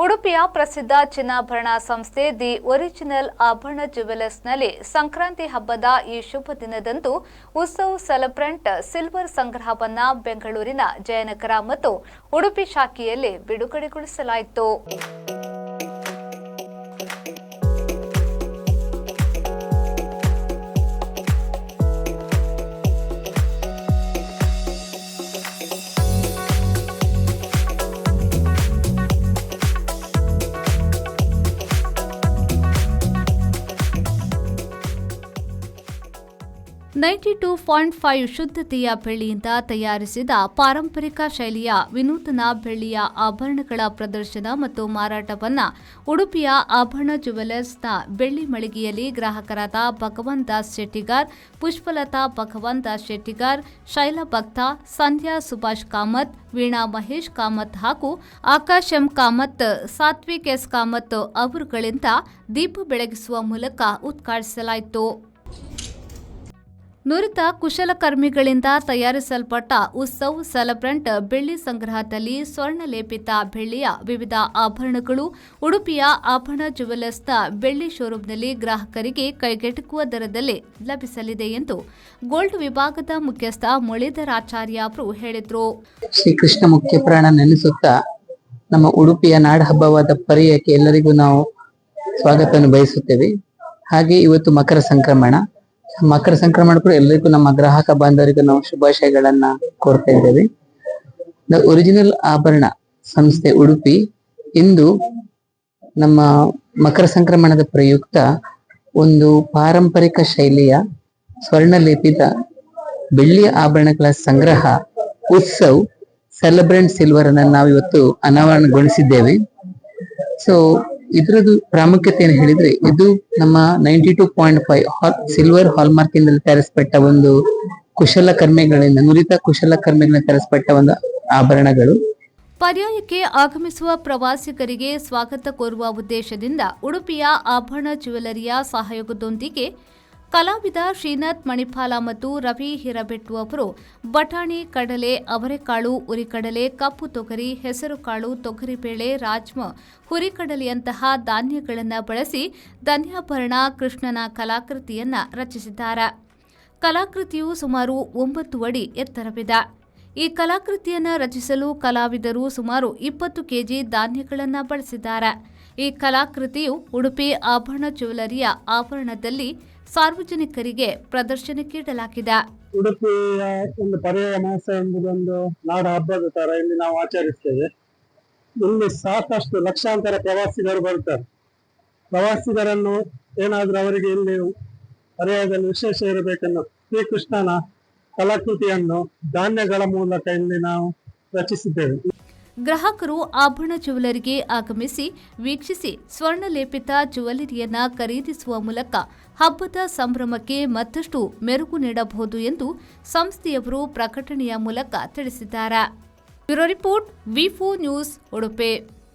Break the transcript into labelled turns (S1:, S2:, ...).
S1: ಉಡುಪಿಯ ಪ್ರಸಿದ್ಧ ಚಿನ್ನಾಭರಣ ಸಂಸ್ಥೆ ದಿ ಒರಿಜಿನಲ್ ಆಭರಣ ಜ್ಯುವೆಲರ್ಸ್ನಲ್ಲಿ ಸಂಕ್ರಾಂತಿ ಹಬ್ಬದ ಈ ಶುಭ ದಿನದಂದು ಉತ್ಸವ್ ಸೆಲೆಬ್ರೆಂಟ್ ಸಿಲ್ವರ್ ಸಂಗ್ರಹವನ್ನು ಬೆಂಗಳೂರಿನ ಜಯನಗರ ಮತ್ತು ಉಡುಪಿ ಶಾಖೆಯಲ್ಲಿ ಬಿಡುಗಡೆಗೊಳಿಸಲಾಯಿತು. $92.5 ಶುದ್ಧತೆಯ ಬೆಳ್ಳಿಯಿಂದ ತಯಾರಿಸಿದ ಪಾರಂಪರಿಕ ಶೈಲಿಯ ವಿನೂತನ ಬೆಳ್ಳಿಯ ಆಭರಣಗಳ ಪ್ರದರ್ಶನ ಮತ್ತು ಮಾರಾಟವನ್ನು ಉಡುಪಿಯ ಆಭರಣ ಜ್ಯುವೆಲರ್ಸ್ನ ಬೆಳ್ಳಿ ಮಳಿಗೆಯಲ್ಲಿ ಗ್ರಾಹಕರಾದ ಭಗವಾನ್ ದಾಸ್ ಶೆಟ್ಟಿಗಾರ್, ಪುಷ್ಪಲತಾ ಭಗವಾನ್ ದಾಸ್ ಶೆಟ್ಟಿಗಾರ್, ಶೈಲಾ ಭಕ್ತ, ಸಂಧ್ಯಾ ಸುಭಾಷ್ ಕಾಮತ್, ವೀಣಾ ಮಹೇಶ್ ಕಾಮತ್ ಹಾಗೂ ಆಕಾಶ್ ಎಂ ಕಾಮತ್, ಸಾತ್ವಿಕ್ ಎಸ್ ಕಾಮತ್ ಅವರುಗಳಿಂದ ದೀಪ ಬೆಳಗಿಸುವ ಮೂಲಕ ಉದ್ಘಾಟಿಸಲಾಯಿತು. ನುರಿತ ಕುಶಲಕರ್ಮಿಗಳಿಂದ ತಯಾರಿಸಲ್ಪಟ್ಟ ಉತ್ಸವ್ ಸೆಲೆಬ್ರೆಂಟ್ ಬೆಳ್ಳಿ ಸಂಗ್ರಹದಲ್ಲಿ ಸ್ವರ್ಣಲೇಪಿತ ಬೆಳ್ಳಿಯ ವಿವಿಧ ಆಭರಣಗಳು ಉಡುಪಿಯ ಆಭರಣ ಜ್ಯುವೆಲರ್ಸ್ನ ಬೆಳ್ಳಿ ಶೋರೂಂನಲ್ಲಿ ಗ್ರಾಹಕರಿಗೆ ಕೈಗೆಟುಕುವ ದರದಲ್ಲಿ ಲಭಿಸಲಿದೆ ಎಂದು ಗೋಲ್ಡ್ ವಿಭಾಗದ ಮುಖ್ಯಸ್ಥ ಮುರಳೀಧರಾಚಾರ್ಯ ಅವರು ಹೇಳಿದರು.
S2: ಶ್ರೀಕೃಷ್ಣ ಮುಖ್ಯ ಪ್ರಾಣ ನೆನೆಸುತ್ತಾ ನಮ್ಮ ಉಡುಪಿಯ ನಾಡಹಬ್ಬವಾದ ಪರಿಯಕ್ಕೆ ಎಲ್ಲರಿಗೂ ನಾವು ಸ್ವಾಗತವನ್ನು ಬಯಸುತ್ತೇವೆ. ಹಾಗೆ ಇವತ್ತು ಮಕರ ಸಂಕ್ರಮಣ ಕೂಡ ಎಲ್ಲರಿಗೂ ನಮ್ಮ ಗ್ರಾಹಕ ಬಾಂಧವರಿಗೂ ನಾವು ಶುಭಾಶಯಗಳನ್ನ ಕೋರ್ತಾ ಇದ್ದೇವೆ. ದ ಒರಿಜಿನಲ್ ಆಭರಣ ಸಂಸ್ಥೆ ಉಡುಪಿ ಇಂದು ನಮ್ಮ ಮಕರ ಸಂಕ್ರಮಣದ ಪ್ರಯುಕ್ತ ಒಂದು ಪಾರಂಪರಿಕ ಶೈಲಿಯ ಸ್ವರ್ಣಲೇಪಿತ ಬೆಳ್ಳಿಯ ಆಭರಣಗಳ ಸಂಗ್ರಹ ಉತ್ಸವ್ ಸೆಲೆಬ್ರೆಂಟ್ ಸಿಲ್ವರ್ ಅನ್ನ ನಾವು ಇವತ್ತು ಅನಾವರಣಗೊಳಿಸಿದ್ದೇವೆ. ಸೊ ಇದರದ್ದು ಪ್ರಾಮುಖ್ಯತೆ ಹೇಳಿದ್ರೆ ಇದು ನಮ್ಮ 92.5 ಸಿಲ್ವರ್ ಹಾಲ್ಮಾರ್ಕ್ ಇಂದ ತಯಾರಿಸಲ್ಪಟ್ಟ ಒಂದು ನುರಿತ ಕುಶಲಕರ್ಮಿಗಳಿಂದ ತಯಾರಿಸಲ್ಪಟ್ಟ ಒಂದು ಆಭರಣಗಳು.
S1: ಪರ್ಯಾಯಕ್ಕೆ ಆಗಮಿಸುವ ಪ್ರವಾಸಿಗರಿಗೆ ಸ್ವಾಗತ ಕೋರುವ ಉದ್ದೇಶದಿಂದ ಉಡುಪಿಯ ಆಭರಣ ಜ್ಯುವೆಲರಿಯ ಸಹಯೋಗದೊಂದಿಗೆ ಕಲಾವಿದ ಶ್ರೀನಾಥ್ ಮಣಿಪಾಲ ಮತ್ತು ರವಿ ಹಿರಬೆಟ್ಟು ಅವರು ಬಟಾಣಿ, ಕಡಲೆ, ಅವರೆಕಾಳು, ಉರಿಕಡಲೆ, ಕಪ್ಪು ತೊಗರಿ, ಹೆಸರುಕಾಳು, ತೊಗರಿಬೇಳೆ, ರಾಜ್ಮಾ, ಹುರಿಕಡಲೆಯಂತಹ ಧಾನ್ಯಗಳನ್ನು ಬಳಸಿ ಧನ್ಯಾಭರಣ ಕೃಷ್ಣನ ಕಲಾಕೃತಿಯನ್ನು ರಚಿಸಿದ್ದಾರೆ. ಕಲಾಕೃತಿಯು ಸುಮಾರು 9 ಅಡಿ ಎತ್ತರವಿದೆ. ಈ ಕಲಾಕೃತಿಯನ್ನು ರಚಿಸಲು ಕಲಾವಿದರು ಸುಮಾರು 20 ಕೆಜಿ ಧಾನ್ಯಗಳನ್ನು ಬಳಸಿದ್ದಾರೆ. ಈ ಕಲಾಕೃತಿಯು ಉಡುಪಿ ಆಭರಣ ಜ್ಯುವೆಲರಿಯ ಆವರಣದಲ್ಲಿ ಸಾರ್ವಜನಿಕರಿಗೆ ಪ್ರದರ್ಶನಕ್ಕೆ ಇಡಲಾಗಿದೆ.
S3: ಉಡುಪಿಯ ಒಂದು ಪರ್ಯಾಯ ಮಹೋತ್ಸವ ಎಂಬುದೊಂದು ನಾಡ ಹಬ್ಬದ ತರ ಇಲ್ಲಿ ನಾವು ಆಚರಿಸ್ತೇವೆ. ಇಲ್ಲಿ ಸಾಕಷ್ಟು ಲಕ್ಷಾಂತರ ಪ್ರವಾಸಿಗರು ಬರ್ತಾರೆ. ಪ್ರವಾಸಿಗರನ್ನು ಏನಾದ್ರೂ ಅವರಿಗೆ ಇಲ್ಲಿ ಪರ್ಯಾಯದಲ್ಲಿ ವಿಶೇಷ ಇರಬೇಕನ್ನೋ ಶ್ರೀಕೃಷ್ಣನ ಕಲಾಕೃತಿಯನ್ನು ಧಾನ್ಯಗಳ ಮೂಲಕ ಇಲ್ಲಿ ನಾವು ರಚಿಸಿದ್ದೇವೆ.
S1: ಗ್ರಾಹಕರು ಆಭರಣ ಜ್ಯುವೆಲರಿಗೆ ಆಗಮಿಸಿ ವೀಕ್ಷಿಸಿ ಸ್ವರ್ಣಲೇಪಿತ ಜ್ಯುವೆಲರಿಯನ್ನು ಖರೀದಿಸುವ ಮೂಲಕ ಹಬ್ಬದ ಸಂಭ್ರಮಕ್ಕೆ ಮತ್ತಷ್ಟು ಮೆರುಗು ನೀಡಬಹುದು ಎಂದು ಸಂಸ್ಥೆಯವರು ಪ್ರಕಟಣೆಯ ಮೂಲಕ ತಿಳಿಸಿದ್ದಾರೆ. Bureau report, V4 news, Udupi.